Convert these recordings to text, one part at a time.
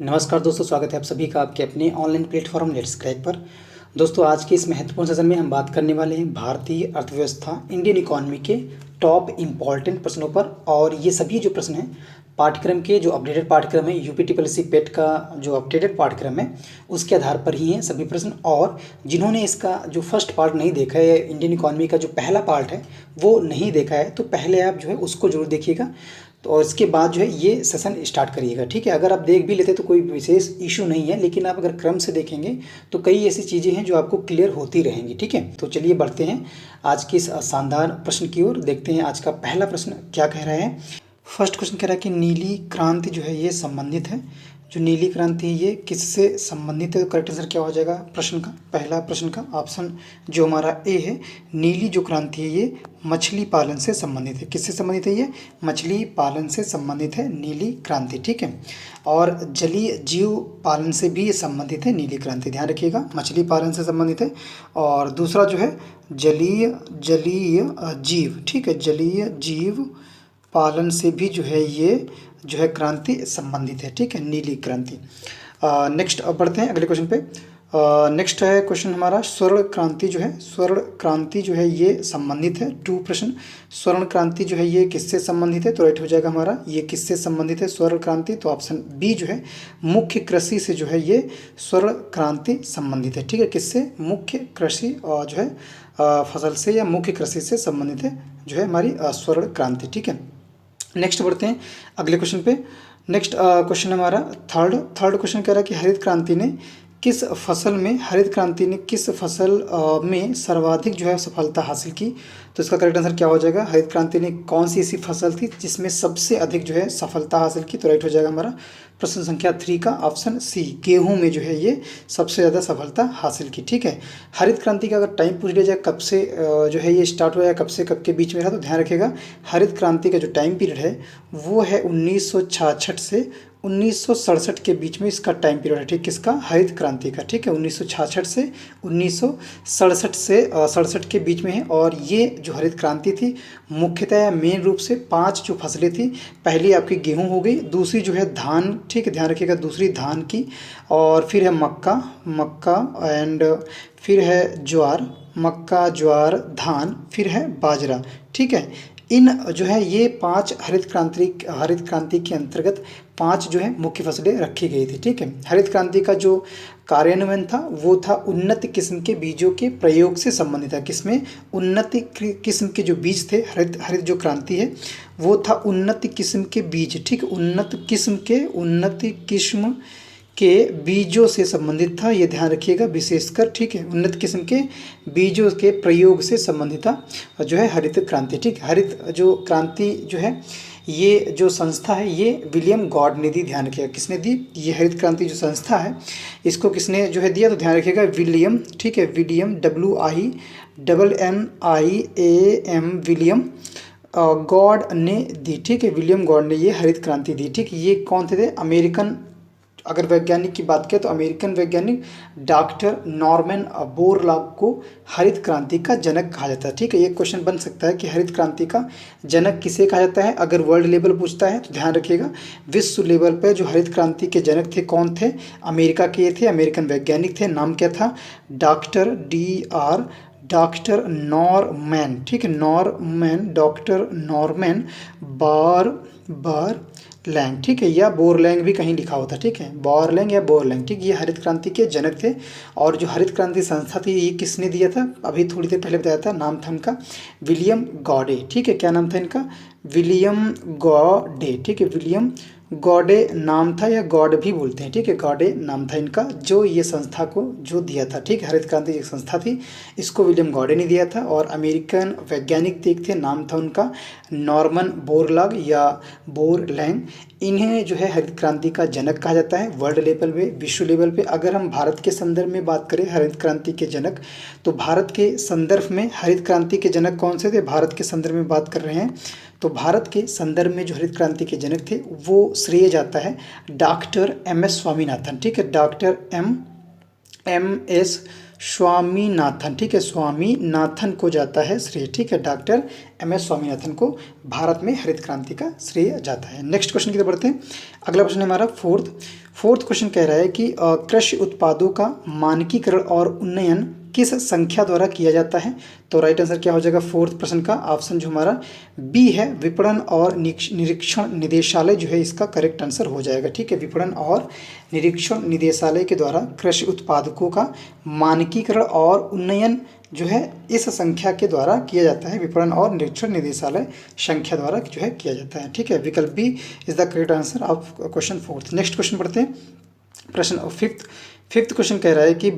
नमस्कार दोस्तों, स्वागत है आप सभी का आपके अपने ऑनलाइन प्लेटफॉर्म लेट्स क्रैक पर। दोस्तों, आज के इस महत्वपूर्ण सेशन में हम बात करने वाले हैं भारतीय अर्थव्यवस्था, इंडियन इकोनॉमी के टॉप इम्पॉर्टेंट प्रश्नों पर। और ये सभी जो प्रश्न हैं पाठ्यक्रम के, जो अपडेटेड पाठ्यक्रम है यूपीटीपीएससी पेट का जो अपडेटेड पाठ्यक्रम है उसके आधार पर ही हैं सभी प्रश्न। और जिन्होंने इसका जो फर्स्ट पार्ट नहीं देखा है, इंडियन इकोनॉमी का जो पहला पार्ट है वो नहीं देखा है, तो पहले आप जो है उसको जरूर देखिएगा। तो और इसके बाद जो है ये सेशन स्टार्ट करिएगा, ठीक है। अगर आप देख भी लेते तो कोई विशेष इशू नहीं है, लेकिन आप अगर क्रम से देखेंगे तो कई ऐसी चीज़ें हैं जो आपको क्लियर होती रहेंगी, ठीक है। तो चलिए बढ़ते हैं आज की इस शानदार प्रश्न की ओर। देखते हैं आज का पहला प्रश्न क्या कह रहा है। फर्स्ट क्वेश्चन कह रहा है कि नीली क्रांति जो है ये संबंधित है। जो नीली क्रांति है ये किससे संबंधित है? तो करेक्ट आंसर क्या हो जाएगा प्रश्न का, पहला प्रश्न का ऑप्शन जो हमारा ए है। नीली जो क्रांति है ये मछली पालन से संबंधित है। किससे संबंधित है? ये मछली पालन से संबंधित है नीली क्रांति, ठीक है। और जलीय जीव पालन से भी संबंधित है नीली क्रांति, ध्यान रखिएगा, मछली पालन से संबंधित है। और दूसरा जो है जलीय जीव, ठीक है, जलीय जीव पालन से भी जो है ये जो है क्रांति संबंधित है, ठीक है, नीली क्रांति। नेक्स्ट अब बढ़ते हैं अगले क्वेश्चन पे। नेक्स्ट है क्वेश्चन हमारा स्वर्ण क्रांति जो है, स्वर्ण क्रांति जो है ये संबंधित है। टू प्रश्न, स्वर्ण क्रांति जो है ये किससे संबंधित है? तो राइट हो जाएगा हमारा ये किससे संबंधित है स्वर्ण क्रांति, तो ऑप्शन बी जो है मुख्य कृषि से जो है ये स्वर्ण क्रांति संबंधित है, ठीक है। किससे? मुख्य कृषि और जो है फसल से या मुख्य कृषि से संबंधित है जो है हमारी स्वर्ण क्रांति, ठीक है। नेक्स्ट बढ़ते हैं अगले क्वेश्चन पे। नेक्स्ट क्वेश्चन हमारा थर्ड क्वेश्चन कह रहा है कि हरित क्रांति ने किस फसल में सर्वाधिक जो है सफलता हासिल की? तो इसका करेक्ट आंसर क्या हो जाएगा? हरित क्रांति ने कौन सी ऐसी फसल थी जिसमें सबसे अधिक जो है सफलता हासिल की? तो राइट हो जाएगा हमारा प्रश्न संख्या 3 का ऑप्शन सी, गेहूं में जो है ये सबसे ज़्यादा सफलता हासिल की, ठीक है। हरित क्रांति का अगर टाइम पूछ लिया जाए कब से जो है ये स्टार्ट हुआ है, कब से कब के बीच में रहा, तो ध्यान रखिएगा हरित क्रांति का जो टाइम पीरियड है वो है 1966 से 1967 के बीच में इसका टाइम पीरियड है, ठीक, किसका? हरित क्रांति का, ठीक है। 1966 से 1967 के बीच में है। और ये जो हरित क्रांति थी मुख्यतः मेन रूप से 5 जो फसलें थी, पहली आपकी गेहूं हो गई, दूसरी जो है धान, ठीक है, ध्यान रखिएगा, दूसरी धान की, और फिर है मक्का एंड फिर है ज्वार, मक्का ज्वार धान, फिर है बाजरा, ठीक है। इन जो है ये 5 हरित क्रांति के अंतर्गत 5 जो है मुख्य फसलें रखी गई थी, ठीक है। हरित क्रांति का जो कार्यान्वयन था वो था उन्नत किस्म के बीजों के प्रयोग से संबंधित था। किसमें? उन्नत किस्म के जो बीज थे, हरित जो क्रांति है वो था उन्नत किस्म के बीज, ठीक, उन्नत किस्म के बीजों से संबंधित था, ये ध्यान रखिएगा विशेषकर, ठीक है। उन्नत किस्म के बीजों के प्रयोग से संबंधित था जो है हरित क्रांति, ठीक। हरित जो क्रांति जो है ये जो संस्था है ये विलियम गॉड ने दी, ध्यान रखिएगा, किसने दी? ये हरित क्रांति जो संस्था है इसको किसने जो है दिया? तो ध्यान रखिएगा विलियम, ठीक है, विलियम WILLIAM विलियम गॉड ने दी, ठीक है, विलियम गॉड ने ये हरित क्रांति दी, ठीक। ये कौन थे? अमेरिकन, अगर वैज्ञानिक की बात करें तो अमेरिकन वैज्ञानिक डॉक्टर नॉर्मन बोरलॉग को हरित क्रांति का जनक कहा जाता है, ठीक है। ये क्वेश्चन बन सकता है कि हरित क्रांति का जनक किसे कहा जाता है अगर वर्ल्ड लेवल पूछता है, तो ध्यान रखिएगा विश्व लेवल पर जो हरित क्रांति के जनक थे कौन थे? अमेरिका के थे, अमेरिकन वैज्ञानिक थे, नाम क्या था? डॉक्टर नॉरमैन, ठीक है, डॉक्टर नॉरमैन बोरलैंग, ठीक है, या बोरलैंग भी कहीं लिखा होता, ठीक है, बोरलैंग या बोरलैंग, ठीक, ये हरित क्रांति के जनक थे। और जो हरित क्रांति संस्था थी ये किसने दिया था? अभी थोड़ी देर पहले बताया था, नाम था उनका विलियम गॉडे, ठीक है। क्या नाम था इनका? विलियम गॉडे, ठीक है, विलियम गॉडे नाम था, या गॉड भी बोलते हैं, ठीक है, गॉडे नाम था इनका, जो ये संस्था को जो दिया था, ठीक है। हरित क्रांति एक संस्था थी, इसको विलियम गॉडे ने दिया था। और अमेरिकन वैज्ञानिक थे, नाम था उनका नॉर्मन बोरलॉग या बोरलैंग। इन्हें जो है हरित क्रांति का जनक कहा जाता है वर्ल्ड लेवल पे, विश्व लेवल पे। अगर हम भारत के संदर्भ में बात करें हरित क्रांति के जनक, तो भारत के संदर्भ में हरित क्रांति के जनक कौन से थे? भारत के संदर्भ में बात कर रहे हैं तो भारत के संदर्भ में जो हरित क्रांति के जनक थे वो श्रेय जाता है डॉक्टर MS स्वामीनाथन, ठीक है, डॉक्टर MS स्वामीनाथन, ठीक है, स्वामीनाथन को जाता है श्रेय, ठीक है, डॉक्टर एम.एस. स्वामीनाथन को भारत में हरित क्रांति का श्रेय जाता है। नेक्स्ट क्वेश्चन की तरफ बढ़ते हैं। अगला प्रश्न है हमारा फोर्थ क्वेश्चन कह रहा है कि कृषि उत्पादों का मानकीकरण और उन्नयन किस संख्या द्वारा किया जाता है? तो राइट आंसर क्या हो जाएगा फोर्थ प्रश्न का? ऑप्शन जो हमारा बी है, विपणन और निरीक्षण निदेशालय जो है इसका करेक्ट आंसर हो जाएगा, ठीक है। विपणन और निरीक्षण निदेशालय के द्वारा कृषि उत्पादकों का मानकीकरण और उन्नयन जो है इस संख्या के द्वारा किया जाता है, विपणन और निरीक्षण निदेशालय संख्या द्वारा जो है किया जाता है, ठीक है। विकल्प B is the correct answer of question fourth. Next question पढ़ते हैं। प्रश्न फिफ्थ क्वेश्चन कह रहा है कि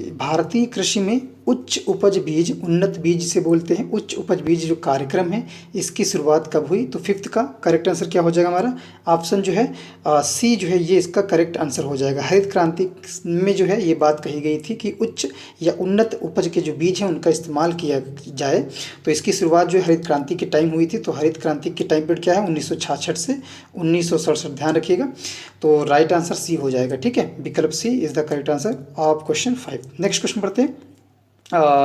भारतीय कृषि में उच्च उपज बीज, उन्नत बीज से बोलते हैं, उच्च उपज बीज जो कार्यक्रम है इसकी शुरुआत कब हुई? तो फिफ्थ का करेक्ट आंसर क्या हो जाएगा हमारा? ऑप्शन जो है सी जो है ये इसका करेक्ट आंसर हो जाएगा। हरित क्रांति में जो है ये बात कही गई थी कि उच्च या उन्नत उपज के जो बीज हैं उनका इस्तेमाल किया जाए, तो इसकी शुरुआत जो है हरित क्रांति के टाइम हुई थी। तो हरित क्रांति के टाइम पीरियड क्या है? 1966 से 1967, ध्यान रखिएगा। तो राइट आंसर सी हो जाएगा, ठीक है। विकल्प C is the correct answer of question 5। Next question पढ़ते हैं।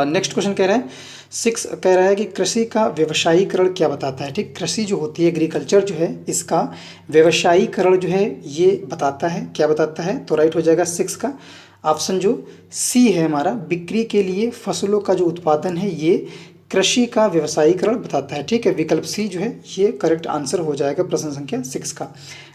नेक्स्ट क्वेश्चन कह रहा है 6 कह रहा है कि कृषि का व्यवसायीकरण क्या बताता है, ठीक। कृषि जो होती है, एग्रीकल्चर जो है, इसका व्यवसायीकरण जो है ये बताता है, क्या बताता है? तो राइट हो जाएगा 6 का ऑप्शन जो सी है हमारा, बिक्री के लिए फसलों का जो उत्पादन है ये कृषि का व्यवसायीकरण बताता है, ठीक है। विकल्प सी जो है ये करेक्ट आंसर हो जाएगा प्रश्न संख्या 6 का।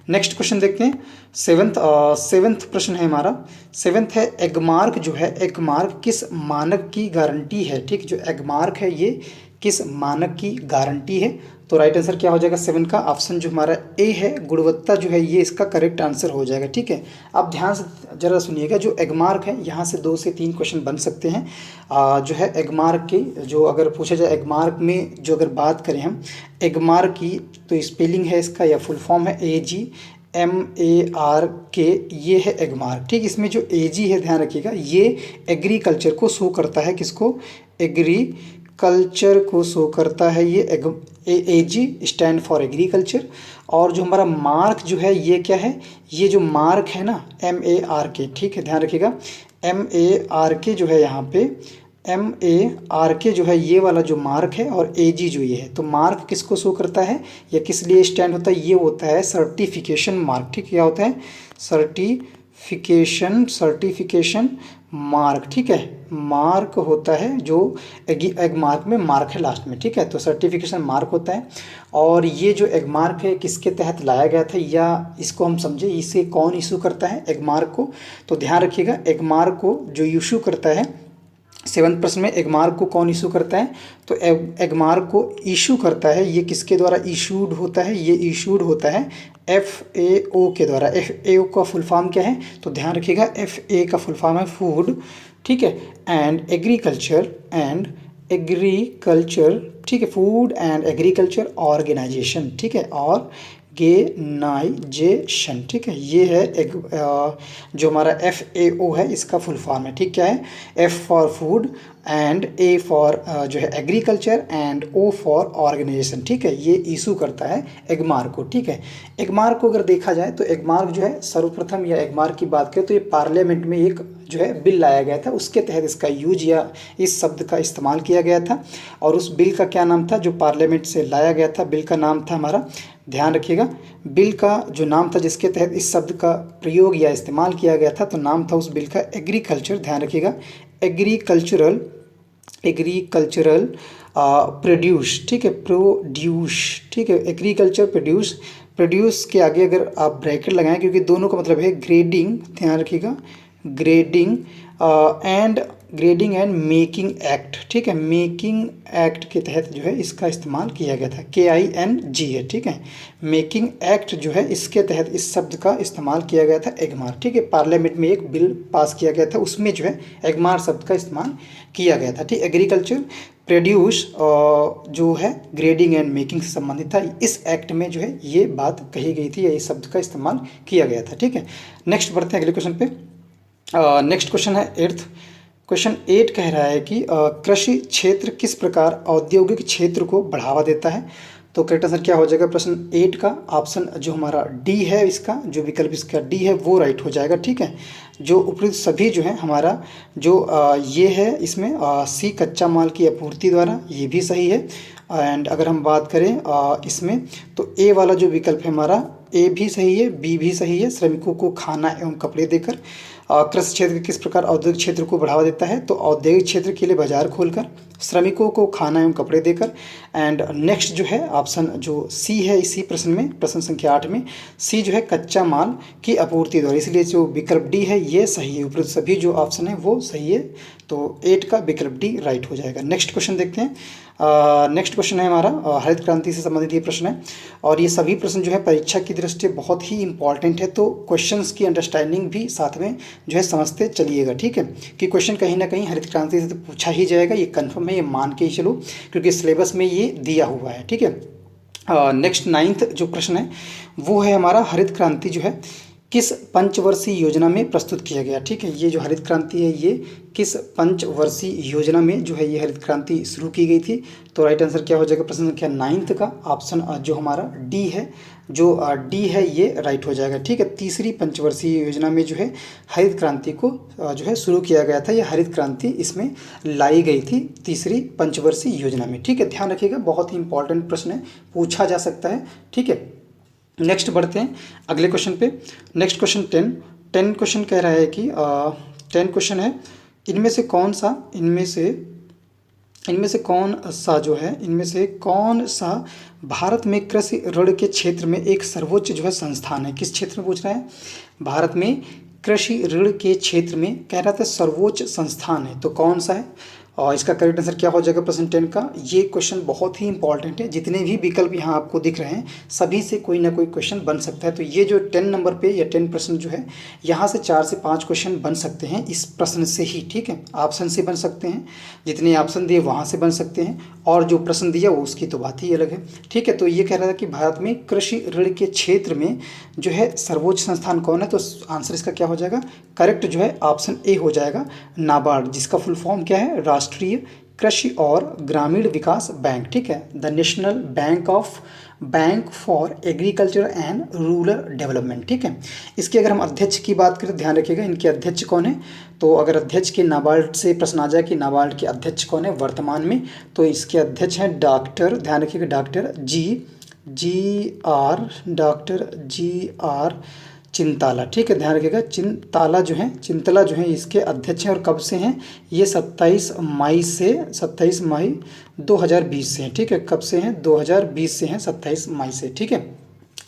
नेक्स्ट क्वेश्चन देखते हैं। सेवंथ प्रश्न है हमारा। सेवंथ है एगमार्क जो है, एगमार्क किस मानक की गारंटी है, ठीक। जो एगमार्क है ये किस मानक की गारंटी है? तो राइट आंसर क्या हो जाएगा 7 का? ऑप्शन जो हमारा ए है, गुणवत्ता जो है ये इसका करेक्ट आंसर हो जाएगा, ठीक है। आप ध्यान से जरा सुनिएगा, जो एगमार्क है यहाँ से 2 से 3 क्वेश्चन बन सकते हैं। जो है एगमार्क की जो अगर पूछा जाए, एगमार्क में जो अगर बात करें हम एगमार्क की, तो स्पेलिंग है इसका या फुल फॉर्म है AGMARK, ये है एगमार्क, ठीक। इसमें जो AG है ध्यान रखिएगा, ये एग्रीकल्चर को शो करता है, किसको? एग्रीकल्चर को शो करता है ये। AG stand for agriculture. और जो हमारा मार्क जो है ये क्या है? ये जो मार्क है ना MARK, ठीक है, ध्यान रखिएगा। MARK जो है यहाँ पे MARK जो है ये वाला जो मार्क है, और AG जो ये है, तो मार्क किसको शो करता है या किस लिए स्टैंड होता है? ये होता है सर्टिफिकेशन मार्क, ठीक। क्या होता है? सर्टिफिकेशन मार्क, ठीक है। मार्क होता है जो एग मार्क में मार्क है लास्ट में, ठीक है। तो सर्टिफिकेशन मार्क होता है। और ये जो एग मार्क है किसके तहत लाया गया था, या इसको हम समझे इसे कौन इशू करता है एग मार्क को? तो ध्यान रखिएगा, एग मार्क को जो इशू करता है 7वें प्रश्न में, एगमार्क को कौन इशू करता है? तो एगमार्क को इशू करता है, ये किसके द्वारा इशूड होता है? ये इशूड होता है FAO के द्वारा। FAO का फुल फॉर्म क्या है? तो ध्यान रखिएगा, FA का फुल फॉर्म है फूड, ठीक है, एंड एग्रीकल्चर, ठीक है, फूड एंड एग्रीकल्चर ऑर्गेनाइजेशन, ठीक है, ऑर्गेनाइजेशन, ठीक है। ये है जो हमारा FAO है इसका फुल फॉर्म है, ठीक। क्या है? F for food and A for जो है agriculture and O for organisation, ठीक है। ये इशू करता है एगमार्क को, ठीक है। एगमार्क को अगर देखा जाए तो एगमार्क जो है सर्वप्रथम या एगमार्क की बात करें तो ये पार्लियामेंट में एक जो है बिल लाया गया था, उसके तहत इसका यूज या इस शब्द का इस्तेमाल किया गया था। और उस बिल का क्या नाम था जो पार्लियामेंट से लाया गया था? बिल का नाम था हमारा, ध्यान रखिएगा, बिल का जो नाम था जिसके तहत इस शब्द का प्रयोग या इस्तेमाल किया गया था, तो नाम था उस बिल का एग्रीकल्चर, ध्यान रखिएगा, एग्रीकल्चरल प्रोड्यूस, ठीक है, ठीक है, एग्रीकल्चर प्रोड्यूस के आगे अगर आप ब्रैकेट लगाएं, क्योंकि दोनों का मतलब है ग्रेडिंग, ध्यान रखिएगा, ग्रेडिंग एंड मेकिंग एक्ट, ठीक है, मेकिंग एक्ट के तहत जो है इसका इस्तेमाल किया गया था, KING है, ठीक है। मेकिंग एक्ट जो है इसके तहत इस शब्द का इस्तेमाल किया गया था एगमार्क, ठीक है। पार्लियामेंट में एक बिल पास किया गया था, उसमें जो है एगमार्क शब्द का इस्तेमाल किया गया था, ठीक। एग्रीकल्चर प्रोड्यूस जो है ग्रेडिंग एंड मेकिंग से संबंधित था, इस एक्ट में जो है ये बात कही गई थी या इस शब्द का इस्तेमाल किया गया था, ठीक है। नेक्स्ट बढ़ते हैं अगले क्वेश्चन पे। नेक्स्ट क्वेश्चन है 8th क्वेश्चन 8 कह रहा है कि कृषि क्षेत्र किस प्रकार औद्योगिक क्षेत्र को बढ़ावा देता है? तो करेक्ट आंसर क्या हो जाएगा प्रश्न 8 का ऑप्शन जो हमारा डी है, इसका जो विकल्प इसका डी है वो राइट हो जाएगा। ठीक है, जो उपयुक्त सभी जो है हमारा जो ये है इसमें सी कच्चा माल की आपूर्ति द्वारा, ये भी सही है। एंड अगर हम बात करें इसमें तो ए वाला जो विकल्प है हमारा, ए भी सही है, बी भी सही है, श्रमिकों को खाना एवं कपड़े देकर। कृषि क्षेत्र किस प्रकार औद्योगिक क्षेत्र को बढ़ावा देता है, तो औद्योगिक क्षेत्र के लिए बाजार खोलकर, श्रमिकों को खाना एवं कपड़े देकर। एंड नेक्स्ट जो है ऑप्शन जो सी है इसी प्रश्न में, प्रश्न संख्या 8 में सी जो है कच्चा माल की आपूर्ति द्वारा, इसलिए जो विकल्प डी है ये सही है। उपरोक्त सभी जो ऑप्शन है वो सही है, तो 8 का विकल्प डी राइट हो जाएगा। नेक्स्ट क्वेश्चन देखते हैं। नेक्स्ट क्वेश्चन है हमारा हरित क्रांति से संबंधित ये प्रश्न है, और ये सभी प्रश्न जो है परीक्षा की दृष्टि बहुत ही इंपॉर्टेंट है, तो क्वेश्चंस की अंडरस्टैंडिंग भी साथ में जो है समझते चलिएगा। ठीक है, कि क्वेश्चन कहीं ना कहीं हरित क्रांति से तो पूछा ही जाएगा, ये कंफर्म है, ये मान के ही चलो, क्योंकि सिलेबस में ये दिया हुआ है। ठीक है, नेक्स्ट 9th जो प्रश्न है वो है हमारा हरित क्रांति जो है किस पंचवर्षीय योजना में प्रस्तुत किया गया। ठीक है, ये जो हरित क्रांति है ये किस पंचवर्षीय योजना में जो है ये हरित क्रांति शुरू की गई थी, तो राइट आंसर क्या हो जाएगा प्रश्न संख्या 9th का ऑप्शन जो हमारा डी है, जो डी है ये राइट हो जाएगा। ठीक है, तीसरी पंचवर्षीय योजना में जो है हरित क्रांति को जो है शुरू किया गया था, ये हरित क्रांति इसमें लाई गई थी तीसरी पंचवर्षीय योजना में। ठीक है, ध्यान रखिएगा, बहुत ही इंपॉर्टेंट प्रश्न है, पूछा जा सकता है। ठीक है, नेक्स्ट बढ़ते हैं अगले क्वेश्चन पे। नेक्स्ट क्वेश्चन 10 क्वेश्चन कह रहा है कि 10 क्वेश्चन है, इनमें से कौन सा भारत में कृषि ऋण के क्षेत्र में एक सर्वोच्च जो है संस्थान है। किस क्षेत्र में पूछ रहा है, भारत में कृषि ऋण के क्षेत्र में कह रहा था सर्वोच्च संस्थान है, तो कौन सा है, और इसका करेक्ट आंसर क्या हो जाएगा प्रश्न 10 का। ये क्वेश्चन बहुत ही इंपॉर्टेंट है, जितने भी विकल्प यहाँ आपको दिख रहे हैं सभी से कोई ना कोई क्वेश्चन बन सकता है। तो ये जो 10 नंबर पे या 10 प्रश्न जो है यहाँ से 4 से 5 क्वेश्चन बन सकते हैं इस प्रश्न से ही। ठीक है, ऑप्शन से बन सकते हैं, जितने ऑप्शन दिए वहाँ से बन सकते हैं, और जो प्रश्न दिया वो उसकी तो बात ही अलग है। ठीक है, तो ये कह रहा था कि भारत में कृषि ऋण के क्षेत्र में जो है सर्वोच्च संस्थान कौन है, तो आंसर इसका क्या हो जाएगा, करेक्ट जो है ऑप्शन ए हो जाएगा, नाबार्ड, जिसका फुल फॉर्म क्या है, राष्ट्रीय कृषि और ग्रामीण विकास बैंक। ठीक है, the national bank for agriculture and rural development. ठीक है, इसके अगर हम अध्यक्ष की बात करें, ध्यान रखिएगा इनके अध्यक्ष कौन है, तो अगर अध्यक्ष के नाबार्ड से प्रश्न आ जाए कि नाबार्ड के अध्यक्ष कौन है वर्तमान में, तो इसके अध्यक्ष हैं डॉक्टर, ध्यान रखिएगा डॉक्टर जी आर चिंताला। ठीक है, ध्यान रखिएगा चिंताला जो है इसके अध्यक्ष हैं, और कब से हैं, ये 27 मई 2020 से हैं। ठीक है, कब से हैं, 2020 से हैं, 27 मई से। ठीक है,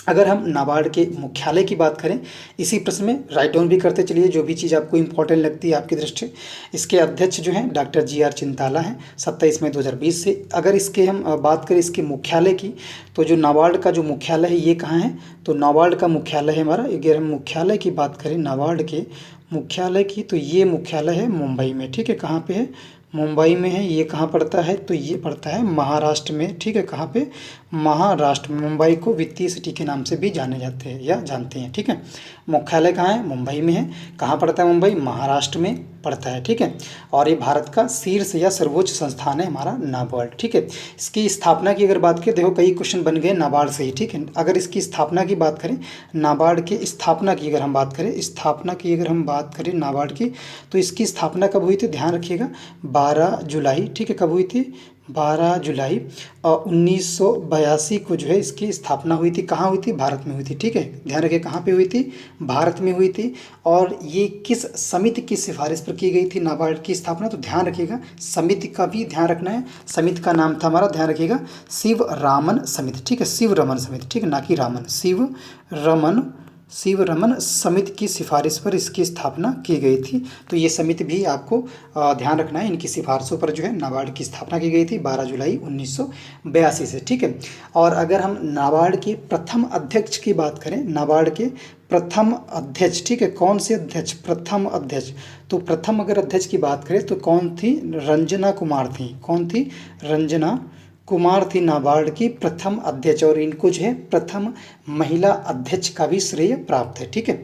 अगर हम नाबार्ड के मुख्यालय की बात करें इसी प्रश्न में, राइट डाउन भी करते चलिए जो भी चीज़ आपको इंपॉर्टेंट लगती है आपकी दृष्टि। इसके अध्यक्ष जो हैं डॉक्टर जी.आर. चिंताला हैं, 27 मई 2020 से। अगर इसके हम बात करें इसके मुख्यालय की, तो जो नाबार्ड का जो मुख्यालय है ये कहाँ है, तो नाबार्ड का मुख्यालय है हमारा, अगर हम मुख्यालय की बात करें नाबार्ड के मुख्यालय की, तो ये मुख्यालय है मुंबई में। ठीक है, कहाँ पे है, मुंबई में है। ये कहाँ पड़ता है, तो ये पड़ता है महाराष्ट्र में। ठीक है, कहाँ पे, महाराष्ट्र में। मुंबई को वित्तीय सिटी के नाम से भी जाने जाते हैं या जानते हैं। ठीक है, मुख्यालय कहाँ है, मुंबई में है। कहाँ पड़ता है मुंबई, महाराष्ट्र में पड़ता है। ठीक है, और ये भारत का शीर्ष या सर्वोच्च संस्थान है हमारा नाबार्ड। ठीक है, इसकी स्थापना की अगर बात करें, देखो कई क्वेश्चन बन गए नाबार्ड से ही। ठीक है, अगर इसकी स्थापना की बात करें, नाबार्ड के स्थापना की अगर हम बात करें नाबार्ड की, तो इसकी स्थापना कब हुई थी, ध्यान रखिएगा 12 जुलाई। ठीक है, कब हुई थी, 12 जुलाई 1982 को जो है इसकी स्थापना हुई थी। कहाँ हुई थी, भारत में हुई थी। ठीक है, ध्यान रखिए कहाँ पे हुई थी, भारत में हुई थी। और ये किस समिति की सिफारिश पर की गई थी नाबार्ड की स्थापना, तो ध्यान रखिएगा समिति का भी ध्यान रखना है। समिति का नाम था हमारा, ध्यान रखिएगा, शिवरामन समिति। ठीक है, शिवरमन समिति। ठीक है, ना कि रामन, शिवरमन समिति की सिफारिश पर इसकी स्थापना की गई थी। तो ये समिति भी आपको ध्यान रखना है, इनकी सिफारिशों पर जो है नाबार्ड की स्थापना की गई थी 12 जुलाई 1982 से। ठीक है, और अगर हम नाबार्ड के प्रथम अध्यक्ष की बात करें, नाबार्ड के प्रथम अध्यक्ष, ठीक है, कौन से अध्यक्ष, प्रथम अध्यक्ष, तो प्रथम अगर अध्यक्ष की बात करें तो कौन थी, रंजना कुमार थी। कौन थी, रंजना कुमार थी नाबार्ड की प्रथम अध्यक्ष, और इनको जो है प्रथम महिला अध्यक्ष का भी श्रेय प्राप्त है। ठीक है,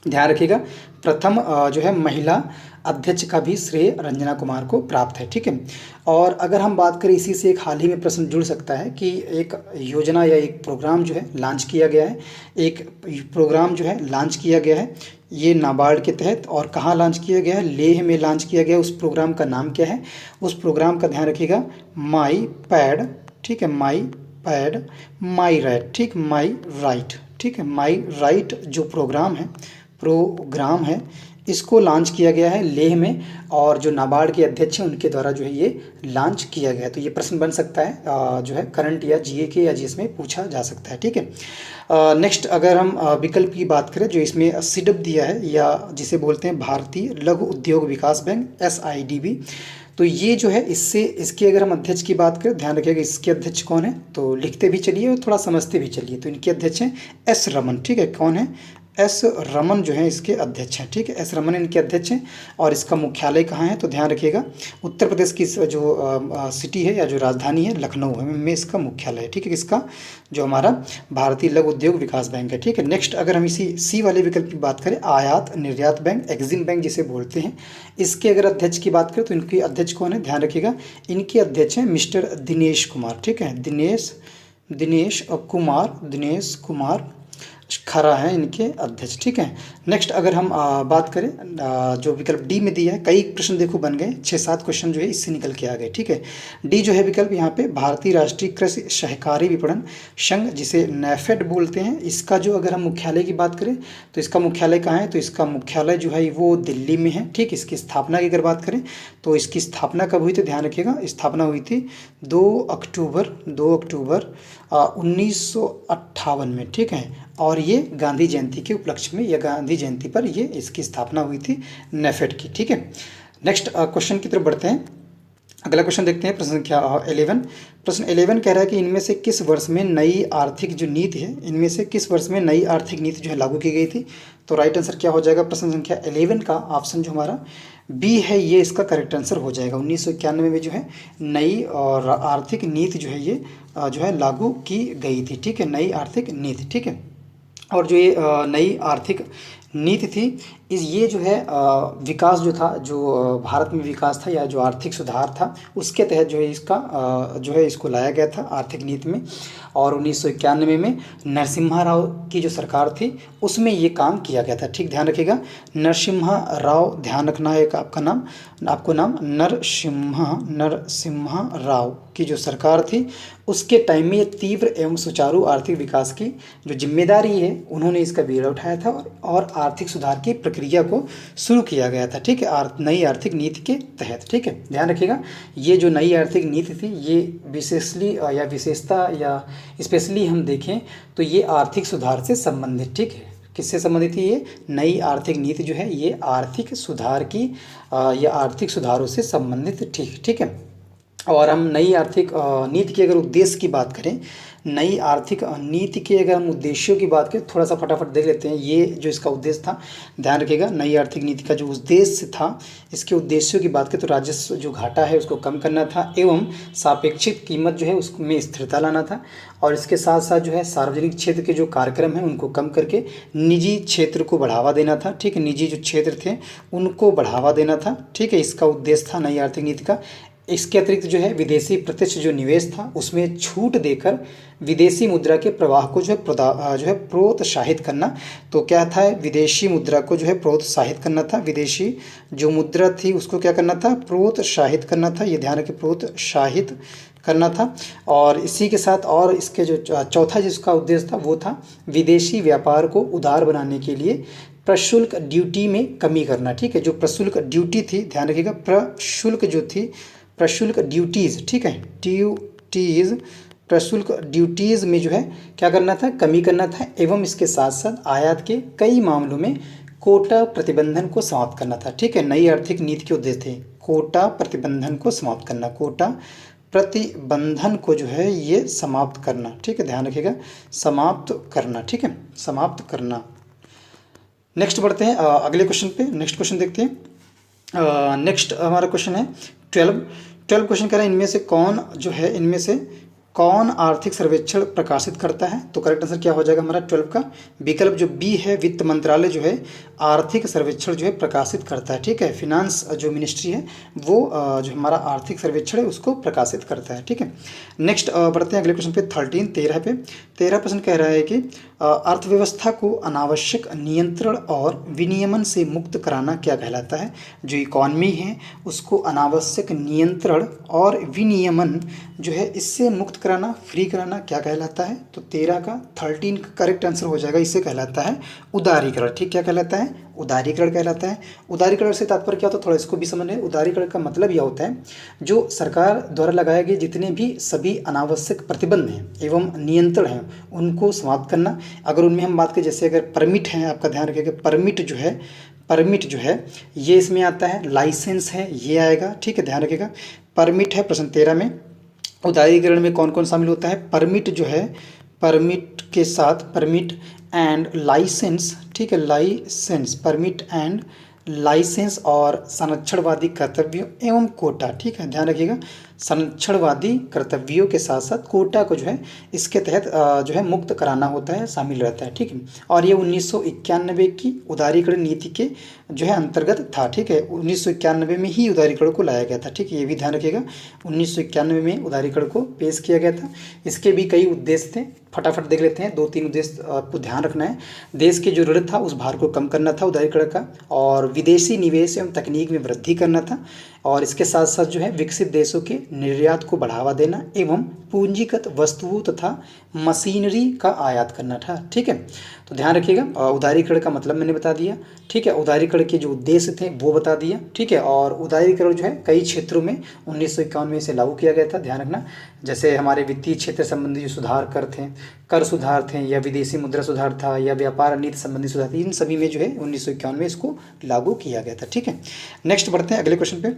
ध्यान रखिएगा। प्रथम जो है महिला अध्यक्ष का भी श्रेय रंजना कुमार को प्राप्त है। ठीक है। और अगर हम बात करें, इसी से एक हाल ही में प्रश्न जुड़ सकता है कि एक योजना या एक प्रोग्राम जो है लॉन्च किया गया है, एक प्रोग्राम जो है लॉन्च किया गया है ये नाबार्ड के तहत, और कहाँ लॉन्च किया गया है? लेह में लॉन्च किया गया है। उस प्रोग्राम का नाम क्या है? उस प्रोग्राम का ध्यान रखिएगा, माई पैड। ठीक है, माई पैड, माई राइट। ठीक, माई राइट। ठीक है, माई राइट जो प्रोग्राम है इसको लॉन्च किया गया है लेह में, और जो नाबार्ड के अध्यक्ष हैं उनके द्वारा जो है ये लॉन्च किया गया है। तो ये प्रश्न बन सकता है जो है करंट या जीए के या जीएस में पूछा जा सकता है। ठीक है। नेक्स्ट अगर हम विकल्प की बात करें, जो इसमें सिडब दिया है या जिसे बोलते हैं भारतीय लघु उद्योग विकास बैंक, SIDB, तो ये जो है इसके अगर हम अध्यक्ष की बात करें, ध्यान रखिएगा इसके अध्यक्ष कौन है, तो लिखते भी चलिए और थोड़ा समझते भी चलिए। तो इनके अध्यक्ष हैं S रमन। ठीक है, कौन है? S रमन जो है इसके अध्यक्ष हैं। ठीक है, S रमन इनके अध्यक्ष हैं। और इसका मुख्यालय कहाँ है? तो ध्यान रखिएगा उत्तर प्रदेश की जो सिटी है या जो राजधानी है लखनऊ है में इसका मुख्यालय है। ठीक है, किसका? जो हमारा भारतीय लघु उद्योग विकास बैंक है। ठीक है। नेक्स्ट अगर हम इसी C वाले विकल्प की बात करें, आयात निर्यात बैंक, एक्जिम बैंक जिसे बोलते हैं, इसके अगर अध्यक्ष की बात करें तो इनके अध्यक्ष कौन है? ध्यान रखिएगा इनके अध्यक्ष हैं मिस्टर दिनेश कुमार। ठीक है, दिनेश कुमार खरा है इनके अध्यक्ष। ठीक है। नेक्स्ट अगर हम बात करें जो विकल्प डी में दिया है, कई प्रश्न देखो बन गए, 6-7 क्वेश्चन जो है इससे निकल के आ गए। ठीक है, डी जो है विकल्प यहाँ पे भारतीय राष्ट्रीय कृषि सहकारी विपणन संघ जिसे नेफेड बोलते हैं, इसका जो अगर हम मुख्यालय की बात करें तो इसका मुख्यालय कहाँ है? तो इसका मुख्यालय जो है वो दिल्ली में है। ठीक, इसकी स्थापना की अगर बात करें तो इसकी स्थापना कब हुई थी? ध्यान रखिएगा स्थापना हुई थी 2 अक्टूबर 1958 में। ठीक है, और ये गांधी जयंती के उपलक्ष्य में या गांधी जयंती पर ये इसकी स्थापना हुई थी नेफेड की। ठीक है। नेक्स्ट क्वेश्चन की तरफ बढ़ते हैं। अगला क्वेश्चन देखते हैं, प्रश्न संख्या 11। प्रश्न 11 कह रहा है कि इनमें से किस वर्ष में नई आर्थिक जो नीति है, इनमें से किस वर्ष में नई आर्थिक नीति जो है लागू की गई थी? तो राइट आंसर क्या हो जाएगा? प्रश्न संख्या 11 का ऑप्शन जो हमारा बी है ये इसका करेक्ट आंसर हो जाएगा। 1991 में जो है नई और आर्थिक नीति जो है ये जो है लागू की गई थी। ठीक है, नई आर्थिक नीति। ठीक है, और जो ये नई आर्थिक नीति थी ये जो है विकास जो था, जो भारत में विकास था या जो आर्थिक सुधार था उसके तहत जो है इसका जो है इसको लाया गया था आर्थिक नीति में। और 1991 में नरसिम्हा राव की जो सरकार थी उसमें ये काम किया गया था। ठीक, ध्यान रखिएगा नरसिम्हा राव, ध्यान रखना है आपको नाम नरसिम्हा राव की जो सरकार थी उसके टाइम में ये तीव्र एवं सुचारू आर्थिक विकास की जो जिम्मेदारी है उन्होंने इसका बीड़ा उठाया था और आर्थिक सुधार की प्रक्रिया को शुरू किया गया था। ठीक है, नई आर्थिक नीति के तहत। ठीक है, ध्यान रखिएगा ये जो नई आर्थिक नीति थी ये विशेषली या विशेषता या स्पेशली हम देखें तो ये आर्थिक सुधार से संबंधित। ठीक है, किससे संबंधित थी ये नई आर्थिक नीति जो है ये आर्थिक सुधार की या आर्थिक सुधारों से संबंधित। ठीक है। और हम नई आर्थिक नीति के अगर उद्देश्य की बात करें, नई आर्थिक नीति के अगर हम उद्देश्यों की बात करें थोड़ा सा फटाफट देख लेते हैं। ये जो इसका उद्देश्य था, ध्यान रखिएगा नई आर्थिक नीति का जो उद्देश्य था, इसके उद्देश्यों की बात करें तो राजस्व जो घाटा है उसको कम करना था एवं सापेक्षिक कीमत जो है उसमें स्थिरता लाना था। और इसके साथ साथ जो है सार्वजनिक क्षेत्र के जो कार्यक्रम हैं उनको कम करके निजी क्षेत्र को बढ़ावा देना था। ठीक है, निजी जो क्षेत्र थे उनको बढ़ावा देना था। ठीक है, इसका उद्देश्य था नई आर्थिक नीति का। इसके अतिरिक्त जो है विदेशी प्रत्यक्ष जो निवेश था उसमें छूट देकर विदेशी मुद्रा के प्रवाह को जो है प्रोत्साहित करना। तो क्या था, विदेशी मुद्रा को जो है प्रोत्साहित करना था। विदेशी जो मुद्रा थी उसको क्या करना था, प्रोत्साहित करना था। ये ध्यान रखिए, प्रोत्साहित करना था। और इसी के साथ और इसके जो चौथा जिसका उद्देश्य था वो था विदेशी व्यापार को उदार बनाने के लिए प्रशुल्क ड्यूटी में कमी करना। ठीक है, जो प्रशुल्क ड्यूटी थी, ध्यान रखिएगा प्रशुल्क जो थी, प्रशुल्क ड्यूटीज़, ठीक है, प्रशुल्क ड्यूटीज़ में जो है क्या करना था, कमी करना था। एवं इसके साथ साथ आयात के कई मामलों में कोटा प्रतिबंधन को समाप्त करना था। ठीक है, नई आर्थिक नीति के उद्देश्य थे कोटा प्रतिबंधन को समाप्त करना, कोटा प्रतिबंधन को जो है ये समाप्त करना। ठीक है, ध्यान रखिएगा समाप्त करना। ठीक है, समाप्त करना। नेक्स्ट बढ़ते हैं अगले क्वेश्चन पे। नेक्स्ट क्वेश्चन देखते हैं। नेक्स्ट हमारा क्वेश्चन है 12 क्वेश्चन कह रहा है इनमें से कौन आर्थिक सर्वेक्षण प्रकाशित करता है? तो करेक्ट आंसर क्या हो जाएगा हमारा 12 का विकल्प जो बी है, वित्त मंत्रालय जो है आर्थिक सर्वेक्षण जो है प्रकाशित करता है। ठीक है, फिनांस जो मिनिस्ट्री है वो जो हमारा आर्थिक सर्वेक्षण है उसको प्रकाशित करता है। ठीक है, नेक्स्ट बढ़ते हैं अगले क्वेश्चन पे 13 पे। 13 प्रश्न कह रहा है कि अर्थव्यवस्था को अनावश्यक नियंत्रण और विनियमन से मुक्त कराना क्या कहलाता है। जो इकॉनमी है उसको अनावश्यक नियंत्रण और विनियमन जो है इससे मुक्त कराना, फ्री कराना क्या कहलाता है। तो 13 का 13 का करेक्ट आंसर हो जाएगा, इसे कहलाता है उदारीकरण। ठीक, क्या कहलाता है, उदारीकरण कहलाता है। उदारीकरण से तात्पर्य क्या होता है, थोड़ा इसको भी समझ लें। उदारीकरण का मतलब यह होता है जो सरकार द्वारा लगाए गए जितने भी सभी अनावश्यक प्रतिबंध हैं एवं नियंत्रण हैं उनको समाप्त करना। अगर उनमें हम बात करें, जैसे अगर परमिट है, आपका ध्यान रखिएगा, परमिट जो है ये इसमें आता है, लाइसेंस है ये आएगा। ठीक है, ध्यान रखिएगा, परमिट है प्रश्न 13 में। उदारीकरण में कौन कौन शामिल होता है, परमिट जो है, परमिट के साथ परमिट एंड लाइसेंस। ठीक है, लाइसेंस, परमिट एंड लाइसेंस और संरक्षणवादी कर्तव्यों एवं कोटा। ठीक है, ध्यान रखिएगा, संरक्षणवादी कर्तव्यों के साथ साथ कोटा को जो है इसके तहत जो है मुक्त कराना होता है, शामिल रहता है। ठीक है, और ये 1991 की उदारीकरण नीति के जो है अंतर्गत था। ठीक है, 1991 में ही उदारीकरण को लाया गया था। ठीक है, ये भी ध्यान रखिएगा, 1991 में उदारीकरण को पेश किया गया था। इसके भी कई उद्देश्य थे, फटाफट देख लेते हैं। 2-3 उद्देश्य आपको ध्यान रखना है। देश के जो ऋण था उस भार को कम करना था उदारीकरण का, और विदेशी निवेश एवं तकनीक में वृद्धि करना था, और इसके साथ साथ जो है विकसित देशों के निर्यात को बढ़ावा देना एवं पूंजीगत वस्तुओं तथा मशीनरी का आयात करना था। ठीक है, तो ध्यान रखिएगा, उदारीकरण का मतलब मैंने बता दिया। ठीक है, उदारीकरण के जो उद्देश्य थे वो बता दिया। ठीक है, और उदारीकरण जो है कई क्षेत्रों में 1951 में इसे लागू किया गया था, ध्यान रखना। जैसे हमारे वित्तीय क्षेत्र संबंधी जो सुधार कर सुधार थे, या विदेशी मुद्रा सुधार था, या व्यापार नीति संबंधी सुधार थे, इन सभी में जो है 1951 में इसको लागू किया गया था। ठीक है, नेक्स्ट बढ़ते हैं अगले क्वेश्चन पे।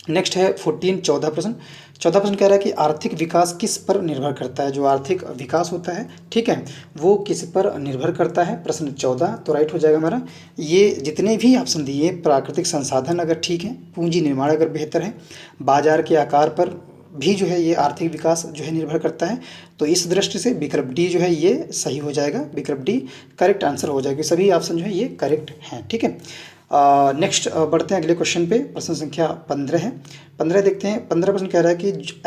नेक्स्ट है 14 प्रश्न। 14 प्रश्न कह रहा है कि आर्थिक विकास किस पर निर्भर करता है। जो आर्थिक विकास होता है, ठीक है, वो किस पर निर्भर करता है। प्रश्न 14 तो राइट हो जाएगा हमारा। ये जितने भी ऑप्शन दिए, प्राकृतिक संसाधन अगर ठीक है, पूंजी निर्माण अगर बेहतर है, बाजार के आकार पर भी जो है ये आर्थिक विकास जो है निर्भर करता है। तो इस दृष्टि से विकल्प डी जो है ये सही हो जाएगा, विकल्प डी करेक्ट आंसर हो जाएगा। सभी ऑप्शन जो है ये करेक्ट हैं। ठीक है, नेक्स्ट बढ़ते हैं अगले क्वेश्चन पे। प्रश्न संख्या 15 है। 15 देखते हैं। 15 प्रश्न कह रहा है कि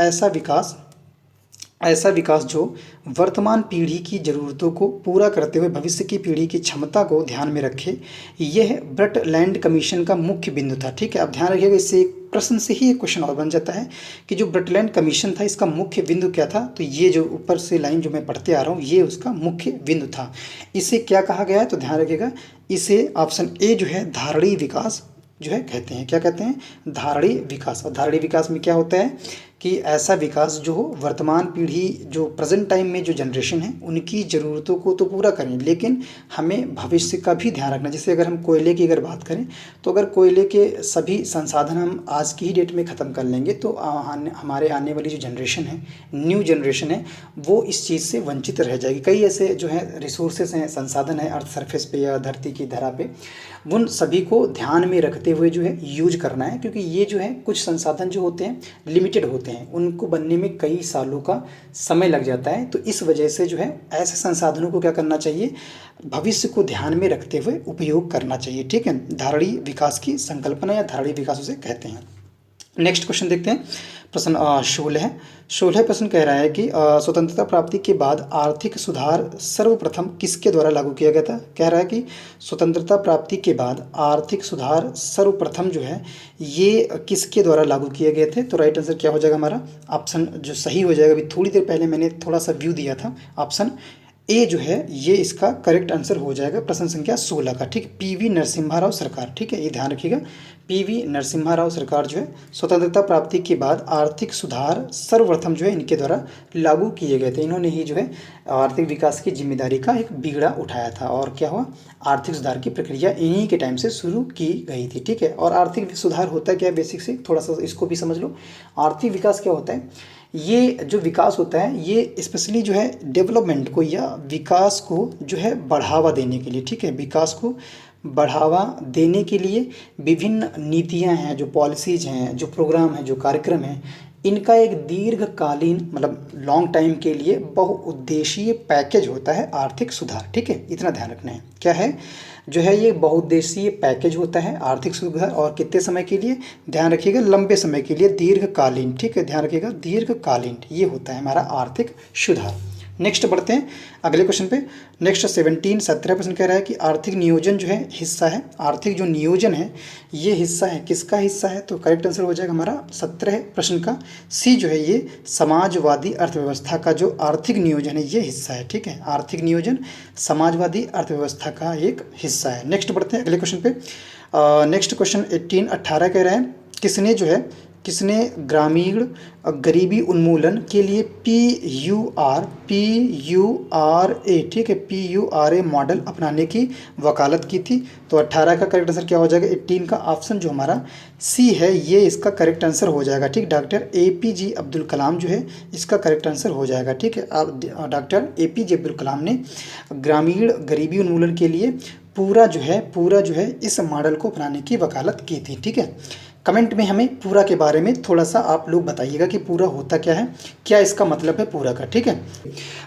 ऐसा विकास जो वर्तमान पीढ़ी की ज़रूरतों को पूरा करते हुए भविष्य की पीढ़ी की क्षमता को ध्यान में रखे, यह ब्रटलैंड कमीशन का मुख्य बिंदु था। ठीक है, अब ध्यान रखिएगा, इससे एक प्रश्न से ही एक क्वेश्चन और बन जाता है कि जो ब्रटलैंड कमीशन था इसका मुख्य बिंदु क्या था। तो ये जो ऊपर से लाइन जो मैं पढ़ते आ रहा हूँ ये उसका मुख्य बिंदु था। इसे क्या कहा गया है, तो ध्यान रखिएगा, इसे ऑप्शन ए जो है धारणीय विकास जो है कहते हैं। क्या कहते हैं, धारणीय विकास। और धारणीय विकास में क्या होता है कि ऐसा विकास जो हो वर्तमान पीढ़ी, जो प्रेजेंट टाइम में जो जनरेशन है उनकी ज़रूरतों को तो पूरा करें, लेकिन हमें भविष्य का भी ध्यान रखना। जैसे अगर हम कोयले की अगर बात करें, तो अगर कोयले के सभी संसाधन हम आज की ही डेट में ख़त्म कर लेंगे तो हमारे आने वाली जो जनरेशन है, न्यू जनरेशन है, वो इस चीज़ से वंचित रह जाएगी। कई ऐसे जो है रिसोर्सेस हैं, संसाधन है अर्थ सरफेस पे या धरती की धरा पे, उन सभी को ध्यान में रखते हुए जो है यूज करना है, क्योंकि ये जो है कुछ संसाधन जो होते हैं लिमिटेड होते हैं, उनको बनने में कई सालों का समय लग जाता है। तो इस वजह से जो है ऐसे संसाधनों को क्या करना चाहिए, भविष्य को ध्यान में रखते हुए उपयोग करना चाहिए। ठीक है, धारणीय विकास की संकल्पना या धारणीय विकास उसे कहते हैं। नेक्स्ट क्वेश्चन देखते हैं। प्रश्न 16 प्रश्न कह रहा है कि स्वतंत्रता प्राप्ति के बाद आर्थिक सुधार सर्वप्रथम किसके द्वारा लागू किया गया था। कह रहा है कि स्वतंत्रता प्राप्ति के बाद आर्थिक सुधार सर्वप्रथम जो है ये किसके द्वारा लागू किए गए थे। तो राइट आंसर क्या हो जाएगा हमारा, ऑप्शन जो सही हो जाएगा, अभी थोड़ी देर पहले मैंने थोड़ा सा व्यू दिया था, ऑप्शन ए जो है ये इसका करेक्ट आंसर हो जाएगा प्रश्न संख्या 16 का। ठीक, पीवी नरसिम्हा राव सरकार। ठीक है, ये ध्यान रखिएगा, पीवी नरसिम्हा राव सरकार जो है स्वतंत्रता प्राप्ति के बाद आर्थिक सुधार सर्वप्रथम जो है इनके द्वारा लागू किए गए थे। इन्होंने ही जो है आर्थिक विकास की जिम्मेदारी का एक बीड़ा उठाया था, और क्या हुआ, आर्थिक सुधार की प्रक्रिया इन्हीं के टाइम से शुरू की गई थी। ठीक है, और आर्थिक सुधार होता है क्या, बेसिक से थोड़ा सा इसको भी समझ लो। आर्थिक विकास क्या होता है, ये जो विकास होता है ये स्पेशली जो है डेवलपमेंट को या विकास को जो है बढ़ावा देने के लिए, ठीक है, विकास को बढ़ावा देने के लिए विभिन्न नीतियां हैं, जो पॉलिसीज़ हैं, जो प्रोग्राम हैं, जो कार्यक्रम हैं, इनका एक दीर्घकालीन मतलब लॉन्ग टाइम के लिए बहुउद्देशीय पैकेज होता है आर्थिक सुधार। ठीक है, इतना ध्यान रखना है। क्या है, जो है ये बहुउद्देशीय पैकेज होता है आर्थिक सुधार, और कितने समय के लिए, ध्यान रखिएगा लंबे समय के लिए, दीर्घकालीन, ठीक है, ध्यान रखिएगा दीर्घकालीन ये होता है हमारा आर्थिक सुधार। नेक्स्ट बढ़ते हैं अगले क्वेश्चन पे। नेक्स्ट 17 कह रहा है कि आर्थिक नियोजन जो है हिस्सा है, आर्थिक जो नियोजन है ये हिस्सा है, किसका हिस्सा है, तो करेक्ट आंसर हो जाएगा हमारा 17 प्रश्न का सी जो है ये समाजवादी अर्थव्यवस्था का जो आर्थिक नियोजन है ये हिस्सा है, ठीक है, आर्थिक नियोजन समाजवादी अर्थव्यवस्था का एक हिस्सा है। नेक्स्ट बढ़ते हैं अगले क्वेश्चन पे। नेक्स्ट क्वेश्चन 18 कह रहे हैं किसने ग्रामीण गरीबी उन्मूलन के लिए PURA, ठीक है, PURA मॉडल अपनाने की वकालत की थी। तो 18 का करेक्ट आंसर क्या हो जाएगा, 18 का ऑप्शन जो हमारा सी है ये इसका करेक्ट आंसर हो जाएगा, ठीक। डॉक्टर APJ अब्दुल कलाम जो है इसका करेक्ट आंसर हो जाएगा, ठीक है। डॉक्टर APJ अब्दुल कलाम ने ग्रामीण गरीबी उन्मूलन के लिए पूरा जो है इस मॉडल को अपनाने की वकालत की थी, ठीक है। कमेंट में हमें पूरा के बारे में थोड़ा सा आप लोग बताइएगा कि पूरा होता क्या है, क्या इसका मतलब है पूरा का, ठीक है।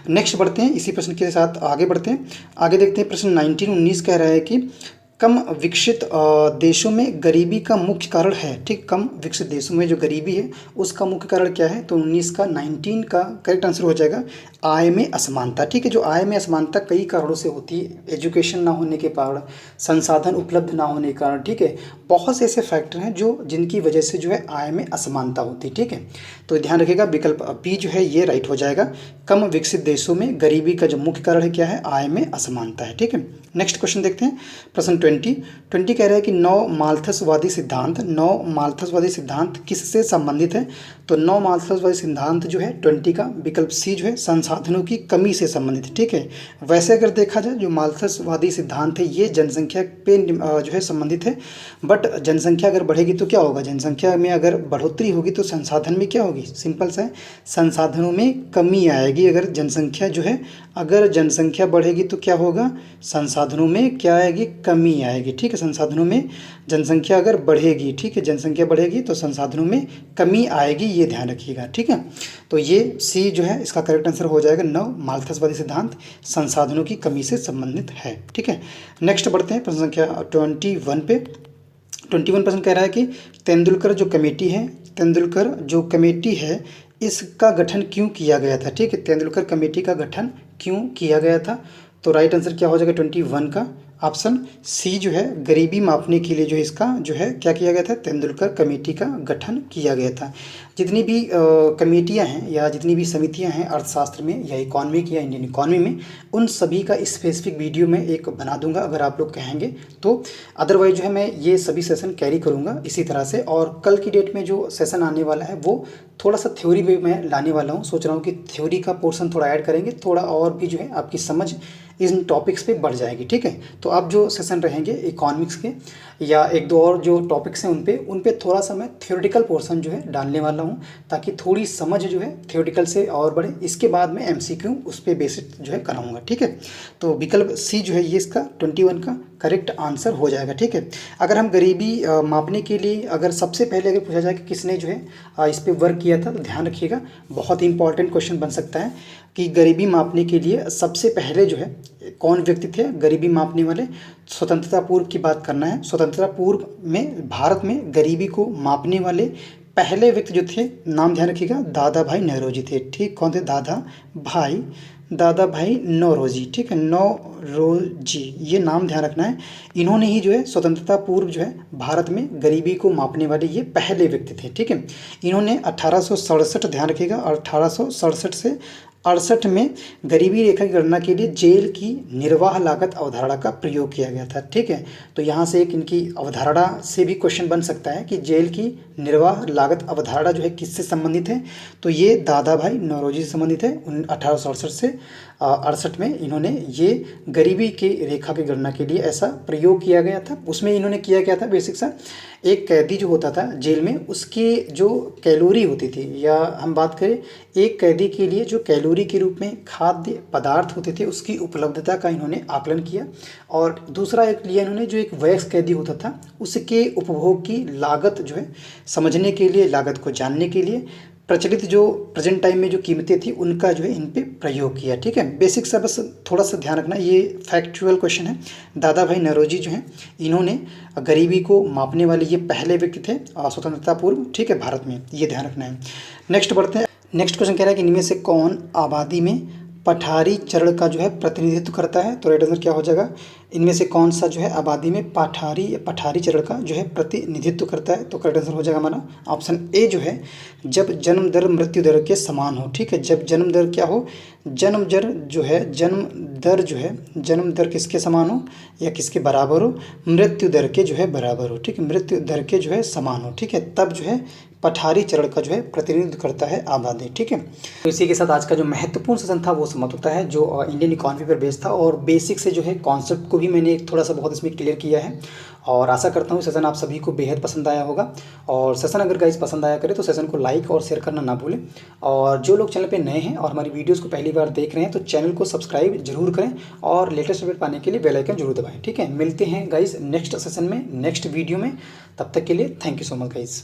नेक्स्ट बढ़ते हैं, इसी प्रश्न के साथ आगे बढ़ते हैं। आगे देखते हैं प्रश्न 19 कह रहा है कि कम विकसित देशों में गरीबी का मुख्य कारण है, ठीक, कम विकसित देशों में जो गरीबी है उसका मुख्य कारण क्या है, तो 19 का करेक्ट आंसर हो जाएगा आय में असमानता, ठीक है। जो आय में असमानता कई कारणों से होती है, एजुकेशन ना होने के कारण, संसाधन उपलब्ध ना होने के कारण, ठीक है, बहुत से ऐसे फैक्टर हैं जो जिनकी वजह से जो है आय में असमानता होती है, ठीक है। तो ध्यान रखिएगा विकल्प बी जो है ये राइट हो जाएगा, कम विकसित देशों में गरीबी का जो मुख्य कारण है क्या है, आय में असमानता है, ठीक है। नेक्स्ट क्वेश्चन देखते हैं प्रश्न 20 कह रहा है कि नौ माल्थसवादी सिद्धांत किससे संबंधित है, तो नौ माल्थसवादी सिद्धांत जो है 20 का विकल्प सी जो है संसाधनों की कमी से संबंधित, ठीक है। वैसे अगर देखा जाए जो माल्थसवादी सिद्धांत है ये जनसंख्या पे जो है संबंधित है, बट जनसंख्या अगर बढ़ेगी तो क्या होगा, जनसंख्या में अगर बढ़ोतरी होगी तो संसाधन में क्या होगी, सिंपल सा है, संसाधनों में कमी आएगी। अगर जनसंख्या बढ़ेगी तो क्या होगा, संसाधनों में क्या आएगी, कमी आएगी, ठीक है। संसाधनों में जनसंख्या अगर बढ़ेगी, ठीक है, जनसंख्या बढ़ेगी तो संसाधनों में कमी आएगी, ये ध्यान रखिएगा, ठीक है। तो ये सी जो है इसका करेक्ट आंसर हो जाएगा, नौ माल्थसवादी सिद्धांत संसाधनों की कमी से संबंधित है, ठीक है। नेक्स्ट बढ़ते हैं प्रश्न संख्या 21 पे। 21 प्रश्न कह रहा है कि तेंदुलकर जो कमेटी है इसका गठन क्यों किया गया था, ठीक है, तेंदुलकर कमेटी का गठन क्यों किया गया था, तो राइट आंसर क्या हो जाएगा 21 का ऑप्शन सी जो है गरीबी मापने के लिए जो है इसका जो है क्या किया गया था, तेंदुलकर कमेटी का गठन किया गया था। जितनी भी कमेटियां हैं या जितनी भी समितियां हैं अर्थशास्त्र में या इकोनॉमिक या इंडियन इकोनॉमी में, उन सभी का स्पेसिफिक वीडियो में एक बना दूंगा अगर आप लोग कहेंगे तो। अदरवाइज जो है मैं ये सभी सेशन कैरी करूंगा इसी तरह से, और कल की डेट में जो सेशन आने वाला है वो थोड़ा सा थ्योरी भी मैं लाने वाला हूँ, सोच रहा हूँ कि थ्योरी का पोर्शन थोड़ा ऐड करेंगे, थोड़ा और भी जो है आपकी समझ इन टॉपिक्स पे बढ़ जाएगी, ठीक है। तो अब जो सेशन रहेंगे इकोनॉमिक्स के या एक दो और जो टॉपिक्स हैं उन पे थोड़ा सा मैं थ्योरेटिकल पोर्शन जो है डालने वाला हूँ, ताकि थोड़ी समझ जो है थ्योरेटिकल से और बढ़े। इसके बाद में MCQ उस पर बेसिक जो है कराऊंगा, ठीक है। तो विकल्प सी जो है ये इसका 21 का करेक्ट आंसर हो जाएगा, ठीक है। अगर हम गरीबी मापने के लिए अगर सबसे पहले अगर पूछा जाए कि किसने जो है इस पर वर्क किया था, तो ध्यान रखिएगा बहुत ही इंपॉर्टेंट क्वेश्चन बन सकता है कि गरीबी मापने के लिए सबसे पहले जो है कौन व्यक्ति थे गरीबी मापने वाले। स्वतंत्रता पूर्व की बात करना है, स्वतंत्रता पूर्व में भारत में गरीबी को मापने वाले पहले व्यक्ति जो थे, नाम ध्यान रखिएगा, दादा भाई नौरोजी थे, ठीक। कौन थे, दादा भाई नौरोजी, ठीक है, नौरोजी ये नाम ध्यान रखना है। इन्होंने ही जो है स्वतंत्रता पूर्व जो है भारत में गरीबी को मापने वाले ये पहले व्यक्ति थे, ठीक है। इन्होंने 1867 ध्यान रखिएगा, 1867 से 68 में गरीबी रेखा की गणना के लिए जेल की निर्वाह लागत अवधारणा का प्रयोग किया गया था, ठीक है। तो यहाँ से एक इनकी अवधारणा से भी क्वेश्चन बन सकता है कि जेल की निर्वाह लागत अवधारणा जो है किससे संबंधित है, तो ये दादा भाई नौरोजी से संबंधित है। 1867 से 68 में इन्होंने ये गरीबी के रेखा की गणना के लिए ऐसा प्रयोग किया गया था। उसमें इन्होंने किया क्या था, बेसिक सा एक कैदी जो होता था जेल में, उसकी जो कैलोरी होती थी, या हम बात करें एक कैदी के लिए जो कैलोरी के रूप में खाद्य पदार्थ होते थे उसकी उपलब्धता का इन्होंने आकलन किया। और दूसरा एक लिया इन्होंने जो एक वयस्क कैदी होता था उसके उपभोग की लागत जो है समझने के लिए, लागत को जानने के लिए प्रचलित जो प्रेजेंट टाइम में जो कीमतें थी उनका जो है इन पे प्रयोग किया। ठीक है, बेसिक सा बस थोड़ा सा ध्यान रखना, ये फैक्चुअल क्वेश्चन है। दादा भाई नौरोजी जो हैं इन्होंने गरीबी को मापने वाले ये पहले व्यक्ति थे स्वतंत्रता पूर्व, ठीक है, भारत में, ये ध्यान रखना है। नेक्स्ट बढ़ते हैं। नेक्स्ट क्वेश्चन कह रहा है कि इनमें से कौन आबादी में पठारी चरण का जो है प्रतिनिधित्व करता है। तो राइट आंसर क्या हो जाएगा, इनमें से कौन सा जो है आबादी में पठारी चरण का जो है प्रतिनिधित्व करता है। तो करेक्ट आंसर हो जाएगा हमारा ऑप्शन ए जो है, जब जन्म दर मृत्यु दर के समान हो। ठीक है, जब जन्म दर क्या हो, जन्म दर किसके समान हो या किसके बराबर हो, मृत्यु दर के जो है बराबर हो। ठीक है, मृत्यु दर के जो है समान हो। ठीक है, तब जो है पठारी चरण का जो है प्रतिनिधित्व करता है आबादी। ठीक है, तो इसी के साथ आज का जो महत्वपूर्ण सेशन था वो समाप्त होता है, जो इंडियन इकॉनमी पर बेस्ड था और बेसिक से जो है कॉन्सेप्ट को भी मैंने थोड़ा सा बहुत इसमें क्लियर किया है। और आशा करता हूँ सेशन आप सभी को बेहद पसंद आया होगा। और सेशन अगर गाइस पसंद आया करे तो सेशन को लाइक और शेयर करना ना भूलें। और जो लोग चैनल पे नए हैं और हमारी वीडियोस को पहली बार देख रहे हैं तो चैनल को सब्सक्राइब जरूर करें और लेटेस्ट अपडेट पाने के लिए बेल आइकन जरूर दबाएं। ठीक है, मिलते हैं गाइस नेक्स्ट सेशन में, नेक्स्ट वीडियो में। तब तक के लिए thank you so much guys.